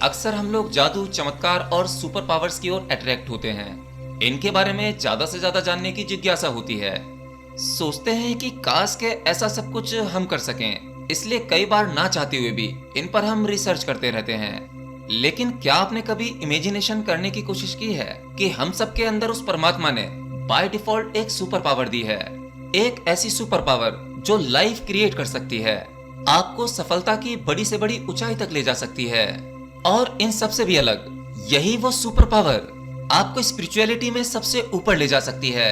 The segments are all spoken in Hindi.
अक्सर हम लोग जादू, चमत्कार और सुपर पावर्स की ओर अट्रैक्ट होते हैं। इनके बारे में ज्यादा से ज्यादा जानने की जिज्ञासा होती है। सोचते हैं कि काश के ऐसा सब कुछ हम कर सकें। इसलिए कई बार ना चाहते हुए भी इन पर हम रिसर्च करते रहते हैं। लेकिन क्या आपने कभी इमेजिनेशन करने की कोशिश की है कि हम सबके अंदर उस परमात्मा ने बाय डिफॉल्ट एक सुपर पावर दी है। एक ऐसी सुपर पावर जो लाइफ क्रिएट कर सकती है, आपको सफलता की बड़ी से बड़ी ऊंचाई तक ले जा सकती है। और इन सबसे भी अलग, यही वो सुपर पावर आपको स्पिरिचुअलिटी में सबसे ऊपर ले जा सकती है।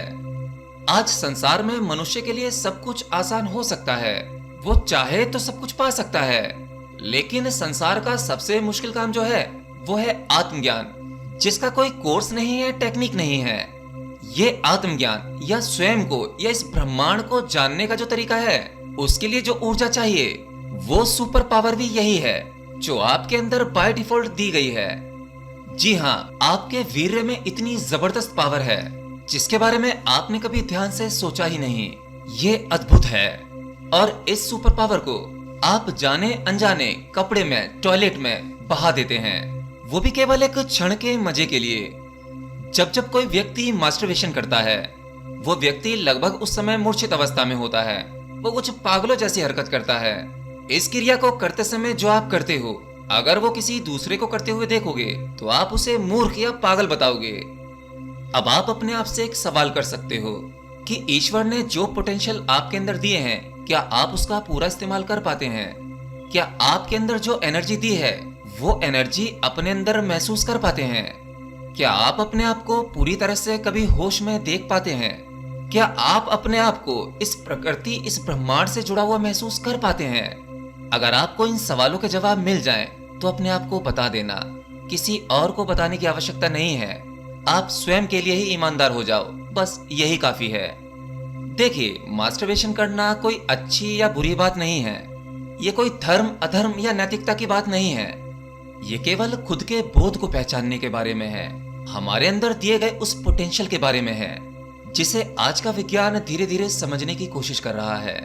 आज संसार में मनुष्य के लिए सब कुछ आसान हो सकता है। वो चाहे तो सब कुछ पा सकता है। लेकिन संसार का सबसे मुश्किल काम जो है वो है आत्मज्ञान, जिसका कोई कोर्स नहीं है, टेक्निक नहीं है। ये आत्मज्ञान या स्वयं को या इस ब्रह्मांड को जानने का जो तरीका है, उसके लिए जो ऊर्जा चाहिए, वो सुपर पावर भी यही है जो आपके अंदर बाय डिफॉल्ट दी गई है। जी हाँ, आपके वीर्य में इतनी जबरदस्त पावर है जिसके बारे में आपने कभी ध्यान से सोचा ही नहीं। ये अद्भुत है। और इस सुपर पावर को आप जाने अनजाने कपड़े में, टॉयलेट में बहा देते हैं, वो भी केवल एक क्षण के मजे के लिए। जब जब कोई व्यक्ति मास्टरबेशन करता है, वो व्यक्ति लगभग उस समय मूर्छित अवस्था में होता है। वो कुछ पागलों जैसी हरकत करता है। इस क्रिया को करते समय जो आप करते हो, अगर वो किसी दूसरे को करते हुए देखोगे तो आप उसे मूर्ख या पागल बताओगे। अब आप अपने आप से एक सवाल कर सकते हो कि ईश्वर ने जो पोटेंशियल आपके अंदर दिए हैं, क्या आप उसका पूरा इस्तेमाल कर पाते हैं? क्या आपके अंदर जो एनर्जी दी है, वो एनर्जी अपने अंदर महसूस कर पाते हैं? क्या आप अपने आप को पूरी तरह से कभी होश में देख पाते हैं? क्या आप अपने आप को इस प्रकृति, इस ब्रह्मांड से जुड़ा हुआ महसूस कर पाते हैं? अगर आपको इन सवालों के जवाब मिल जाएं, तो अपने आप को बता देना। किसी और को बताने की आवश्यकता नहीं है। आप स्वयं के लिए ही ईमानदार हो जाओ, बस यही काफी है। देखिए, मास्टरबेशन करना कोई अच्छी या बुरी बात नहीं है। ये कोई धर्म, अधर्म या नैतिकता की बात नहीं है। ये केवल खुद के बोध को पहचानने के बारे में है, हमारे अंदर दिए गए उस पोटेंशियल के बारे में है, जिसे आज का विज्ञान धीरे धीरे समझने की कोशिश कर रहा है।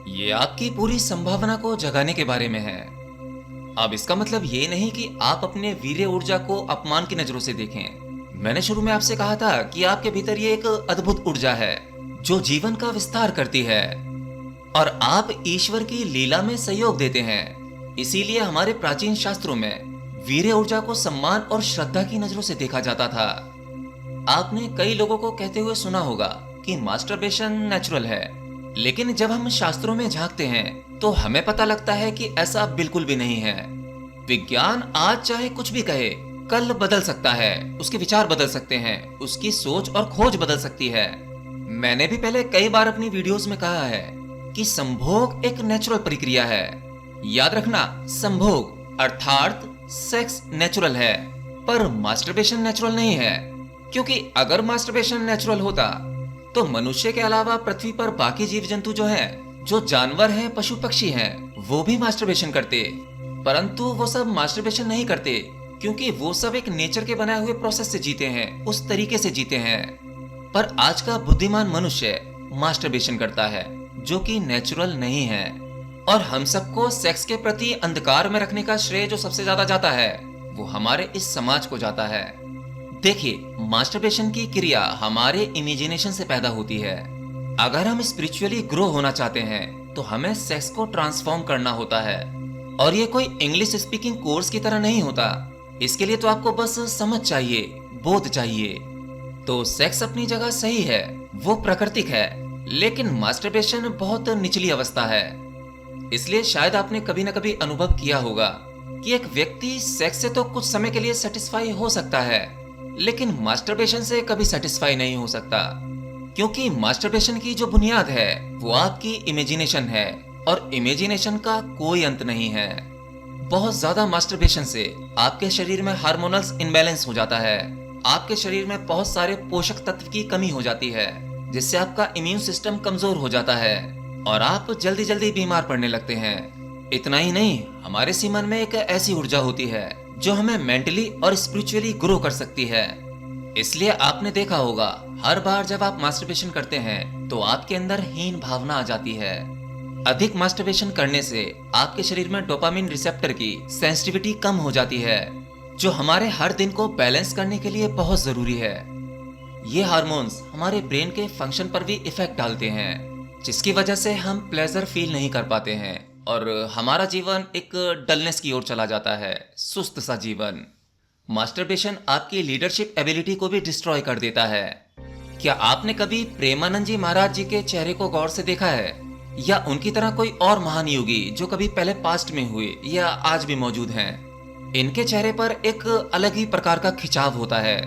ये आपकी पूरी संभावना को जगाने के बारे में है। अब इसका मतलब ये नहीं कि आप अपने वीर्य ऊर्जा को अपमान की नजरों से देखें। मैंने शुरू में आपसे कहा था कि आपके भीतर ये एक अद्भुत ऊर्जा है जो जीवन का विस्तार करती है, और आप ईश्वर की लीला में सहयोग देते हैं। इसीलिए हमारे प्राचीन शास्त्रों में वीर्य ऊर्जा को सम्मान और श्रद्धा की नजरों से देखा जाता था। आपने कई लोगों को कहते हुए सुना होगा कि मास्टरबेशन नेचुरल है, लेकिन जब हम शास्त्रों में झांकते हैं तो हमें पता लगता है कि ऐसा बिल्कुल भी नहीं है। विज्ञान आज चाहे कुछ भी कहे, कल बदल सकता है, उसके विचार बदल सकते हैं, उसकी सोच और खोज बदल सकती है। मैंने भी पहले कई बार अपनी वीडियोस में कहा है कि संभोग एक नेचुरल प्रक्रिया है। याद रखना, संभोग अर्थात सेक्स नेचुरल है, पर मास्टरबेशन नेचुरल नहीं है। क्योंकि अगर मास्टरबेशन नेचुरल होता तो मनुष्य के अलावा पृथ्वी पर बाकी जीव जंतु जो हैं, जो जानवर हैं, पशु पक्षी हैं, वो भी मास्टरबेशन करते। परंतु वो सब मास्टरबेशन नहीं करते, क्योंकि वो सब एक नेचर के बनाए हुए प्रोसेस से जीते हैं, उस तरीके से जीते हैं। पर आज का बुद्धिमान मनुष्य मास्टरबेशन करता है, जो कि नेचुरल नहीं है। और हम सबको सेक्स के प्रति अंधकार में रखने का श्रेय जो सबसे ज्यादा जाता है, वो हमारे इस समाज को जाता है। देखिए, मास्टरबेशन की क्रिया हमारे इमेजिनेशन से पैदा होती है। अगर हम स्पिरिचुअली ग्रो होना चाहते हैं तो हमें सेक्स को ट्रांसफॉर्म करना होता है, और ये कोई इंग्लिश स्पीकिंग कोर्स की तरह नहीं होता। इसके लिए तो आपको बस समझ चाहिए, बोध चाहिए। तो सेक्स अपनी जगह सही है, वो प्राकृतिक है, लेकिन मास्टरबेशन बहुत निचली अवस्था है। इसलिए शायद आपने कभी न कभी अनुभव किया होगा कि एक व्यक्ति सेक्स से तो कुछ समय के लिए सेटिस्फाई हो सकता है, लेकिन मास्टरबेशन से कभी सेटिस्फाई नहीं हो सकता। क्योंकि मास्टरबेशन की जो बुनियाद है वो आपकी इमेजिनेशन है, और इमेजिनेशन का कोई अंत नहीं है। बहुत ज्यादा मास्टरबेशन से आपके शरीर में हार्मोनल्स इनबैलेंस हो जाता है। आपके शरीर में बहुत सारे पोषक तत्व की कमी हो जाती है, जिससे आपका इम्यून सिस्टम कमजोर हो जाता है और आप जल्दी जल्दी बीमार पड़ने लगते हैं। इतना ही नहीं, हमारे सीमन में एक ऐसी ऊर्जा होती है जो हमें मेंटली और स्पिरिचुअली ग्रो कर सकती है। इसलिए आपने देखा होगा, हर बार जब आप मास्टरबेशन करते हैं तो आपके अंदर हीन भावना आ जाती है। अधिक मास्टरबेशन करने से आपके शरीर में डोपामिन रिसेप्टर की सेंसिटिविटी कम हो जाती है, जो हमारे हर दिन को बैलेंस करने के लिए बहुत जरूरी है। ये हार्मोन्स हमारे ब्रेन के फंक्शन पर भी इफेक्ट डालते हैं, जिसकी वजह से हम प्लेजर फील नहीं कर पाते हैं और हमारा जीवन एक डलनेस की ओर चला जाता है, सुस्त सा जीवन। मास्टरबेशन आपकी लीडरशिप एबिलिटी को भी डिस्ट्रॉय कर देता है। क्या आपने कभी प्रेमानंद जी महाराज जी के चेहरे को गौर से देखा है, या उनकी तरह कोई और महान योगी जो कभी पहले पास्ट में हुए या आज भी मौजूद हैं? इनके चेहरे पर एक अलग ही प्रकार का खिंचाव होता है।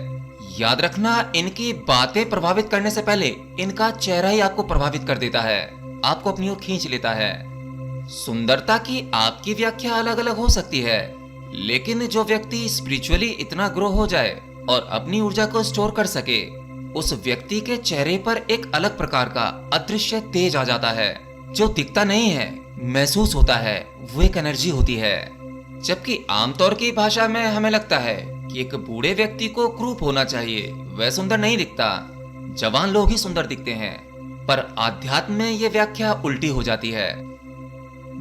याद रखना, इनकी बातें प्रभावित करने से पहले इनका चेहरा ही आपको प्रभावित कर देता है, आपको अपनी ओर खींच लेता है। सुंदरता की आपकी व्याख्या अलग अलग हो सकती है, लेकिन जो व्यक्ति स्पिरिचुअली इतना ग्रो हो जाए और अपनी ऊर्जा को स्टोर कर सके, उस व्यक्ति के चेहरे पर एक अलग प्रकार का अदृश्य तेज आ जाता है, जो दिखता नहीं है, महसूस होता है। वो एक एनर्जी होती है। जबकि आमतौर की भाषा में हमें लगता है कि एक बूढ़े व्यक्ति को क्रूप होना चाहिए, वह सुंदर नहीं दिखता, जवान लोग ही सुंदर दिखते हैं। पर आध्यात्म में ये व्याख्या उल्टी हो जाती है।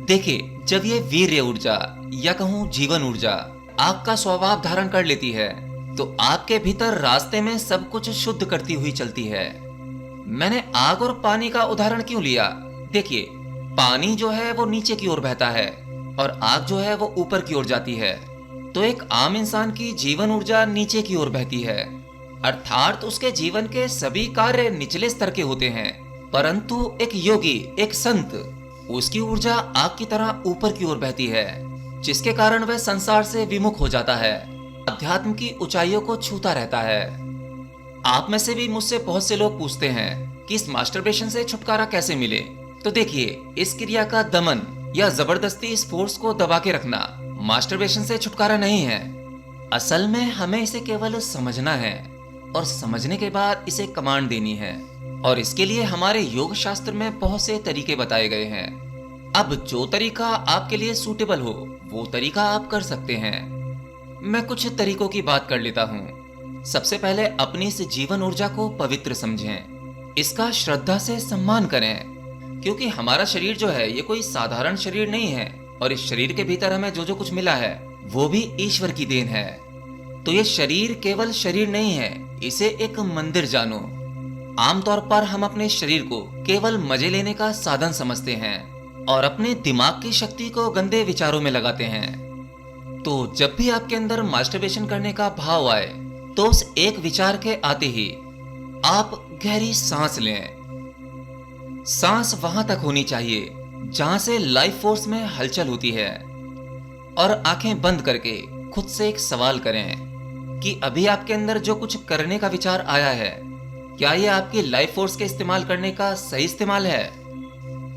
देखिए, जब ये वीर्य ऊर्जा या कहूँ जीवन ऊर्जा आग का स्वभाव धारण कर लेती है, तो आपके भीतर रास्ते में सब कुछ शुद्ध करती हुई चलती है। मैंने आग और पानी का उदाहरण क्यों लिया? देखिए, पानी जो है वो नीचे की ओर बहता है और आग जो है वो ऊपर की ओर जाती है। तो एक आम इंसान की जीवन ऊर्जा नीचे की ओर बहती है, अर्थात उसके जीवन के सभी कार्य निचले स्तर के होते हैं। परंतु एक योगी, एक संत, उसकी ऊर्जा आग की तरह ऊपर की ओर बहती है, जिसके कारण वह संसार से विमुख हो जाता है, अध्यात्म की ऊंचाइयों को छूता रहता है। आप में से भी मुझसे बहुत से लोग पूछते हैं कि इस मास्टरबेशन से छुटकारा कैसे मिले। तो देखिए, इस क्रिया का दमन या जबरदस्ती इस फोर्स को दबा के रखना मास्टरबेशन से छुटकारा नहीं है। असल में हमें इसे केवल समझना है और समझने के बाद इसे कमांड देनी है। और इसके लिए हमारे योग शास्त्र में बहुत से तरीके बताए गए हैं। अब जो तरीका आपके लिए सूटेबल हो, वो तरीका आप कर सकते हैं। मैं कुछ तरीकों की बात कर लेता हूँ। सबसे पहले अपनी इस जीवन ऊर्जा को पवित्र समझें, इसका श्रद्धा से सम्मान करें, क्योंकि हमारा शरीर जो है ये कोई साधारण शरीर नहीं है और इस शरीर के भीतर हमें जो जो कुछ मिला है वो भी ईश्वर की देन है। तो ये शरीर केवल शरीर नहीं है, इसे एक मंदिर जानो। आमतौर पर हम अपने शरीर को केवल मजे लेने का साधन समझते हैं और अपने दिमाग की शक्ति को गंदे विचारों में लगाते हैं। तो जब भी आपके अंदर मास्टरबेशन करने का भाव आए, तो उस एक विचार के आते ही आप गहरी सांस लें। सांस वहां तक होनी चाहिए जहां से लाइफ फोर्स में हलचल होती है, और आंखें बंद करके खुद से एक सवाल करें कि अभी आपके अंदर जो कुछ करने का विचार आया है, क्या यह आपकी लाइफ फोर्स के इस्तेमाल करने का सही इस्तेमाल है?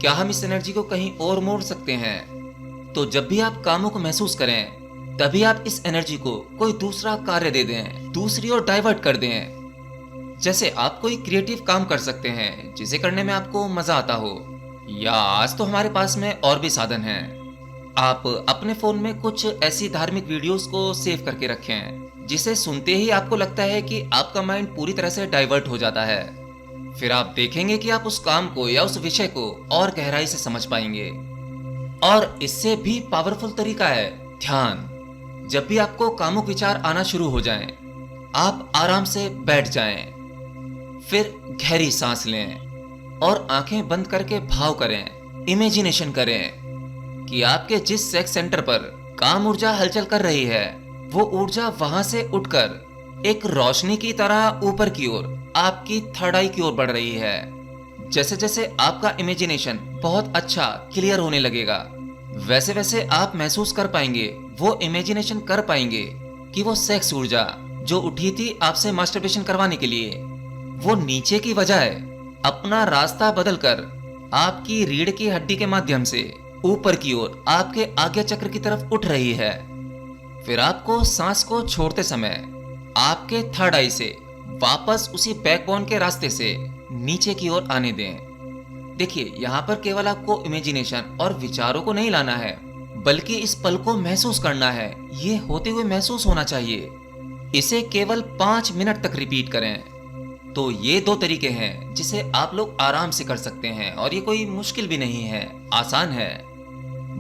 क्या हम इस एनर्जी को कहीं और मोड़ सकते हैं? तो जब भी आप कामों को महसूस करें, तभी आप इस एनर्जी को कोई दूसरा कार्य दे दें, दूसरी ओर डाइवर्ट कर दें। जैसे आप कोई क्रिएटिव काम कर सकते हैं जिसे करने में आपको मजा आता हो, या आज तो हमारे पास में और भी साधन हैं। आप अपने फोन में कुछ ऐसी धार्मिक वीडियोस को सेव करके रखें जिसे सुनते ही आपको लगता है कि आपका माइंड पूरी तरह से डाइवर्ट हो जाता है। फिर आप देखेंगे कि आप उस काम को या उस विषय को और गहराई से समझ पाएंगे। और इससे भी पावरफुल तरीका है ध्यान। जब भी आपको कामुक विचार आना शुरू हो जाएं, आप आराम से बैठ जाएं, फिर गहरी सांस लें और आंखें बंद करके भाव करें, इमेजिनेशन करें कि आपके जिस सेक्स सेंटर पर काम ऊर्जा हलचल कर रही है, वो ऊर्जा वहां से उठकर एक रोशनी की तरह ऊपर की ओर आपकी थर्ड आई की ओर बढ़ रही है। जैसे जैसे आपका इमेजिनेशन बहुत अच्छा क्लियर होने लगेगा, वैसे वैसे आप महसूस कर पाएंगे, वो इमेजिनेशन कर पाएंगे कि वो सेक्स ऊर्जा जो उठी थी आपसे मास्टरबेशन करवाने के लिए, वो नीचे की बजाय अपना रास्ता बदलकर आपकी रीढ़ की हड्डी के माध्यम से ऊपर की ओर आपके आज्ञा चक्र की तरफ उठ रही है। फिर आपको सांस को छोड़ते समय आपके थर्ड आई से वापस उसी बैकबोन के रास्ते से नीचे की ओर आने दें। देखिए, यहाँ पर केवल आपको इमेजिनेशन और विचारों को नहीं लाना है, बल्कि इस पल को महसूस करना है। ये होते हुए महसूस होना चाहिए। इसे केवल 5 मिनट तक रिपीट करें। तो ये 2 तरीके हैं जिसे आप लोग आराम से कर सकते हैं, और ये कोई मुश्किल भी नहीं है, आसान है।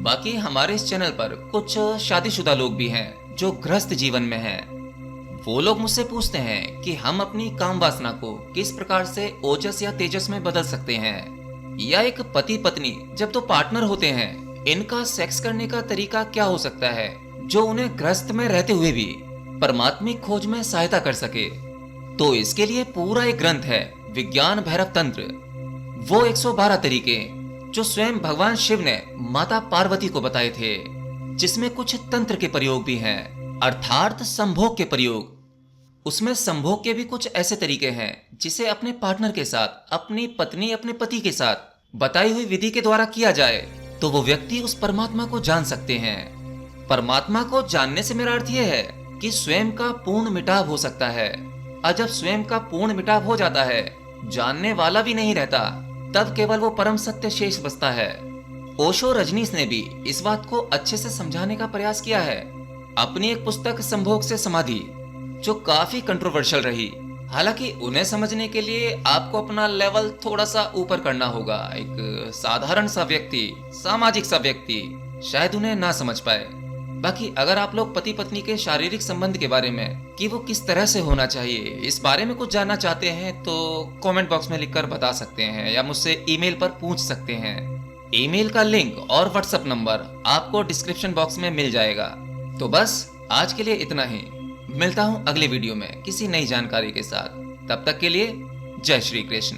बाकी हमारे इस चैनल पर कुछ शादीशुदा लोग भी हैं जो गृहस्थ जीवन में हैं। वो लोग मुझसे पूछते हैं कि हम अपनी काम वासना को किस प्रकार से ओजस या तेजस में बदल सकते हैं, या एक पति पत्नी जब दो पार्टनर होते हैं, इनका सेक्स करने का तरीका क्या हो सकता है जो उन्हें गृहस्थ में रहते हुए भी परमात्मिक खोज में सहायता कर सके। तो इसके लिए पूरा एक ग्रंथ है, विज्ञान भैरव तंत्र। वो 112 तरीके जो स्वयं भगवान शिव ने माता पार्वती को बताए थे, जिसमें कुछ तंत्र के प्रयोग भी हैं, अर्थात संभोग के प्रयोग। उसमें संभोग के भी कुछ ऐसे तरीके हैं जिसे अपने पार्टनर के साथ, अपनी पत्नी, अपने पति के साथ बताई हुई विधि के द्वारा किया जाए तो वो व्यक्ति उस परमात्मा को जान सकते हैं। परमात्मा को जानने से मेरा अर्थ यह है कि स्वयं का पूर्ण मिटाव हो सकता है। और जब स्वयं का पूर्ण मिटाव हो जाता है, जानने वाला भी नहीं रहता, तब केवल वो परम सत्य शेष बचता है। ओशो रजनीश ने भी इस बात को अच्छे से समझाने का प्रयास किया है अपनी एक पुस्तक संभोग से समाधि, जो काफी कंट्रोवर्शियल रही। हालांकि उन्हें समझने के लिए आपको अपना लेवल थोड़ा सा ऊपर करना होगा। एक साधारण सा व्यक्ति, सामाजिक सा व्यक्ति शायद उन्हें ना समझ पाए। बाकी अगर आप लोग पति पत्नी के शारीरिक संबंध के बारे में कि वो किस तरह से होना चाहिए, इस बारे में कुछ जानना चाहते हैं तो कमेंट बॉक्स में लिखकर बता सकते हैं, या मुझसे ईमेल पर पूछ सकते हैं। ईमेल का लिंक और व्हाट्सएप नंबर आपको डिस्क्रिप्शन बॉक्स में मिल जाएगा। तो बस आज के लिए इतना ही। मिलता हूँ अगले वीडियो में किसी नई जानकारी के साथ। तब तक के लिए जय श्री कृष्ण।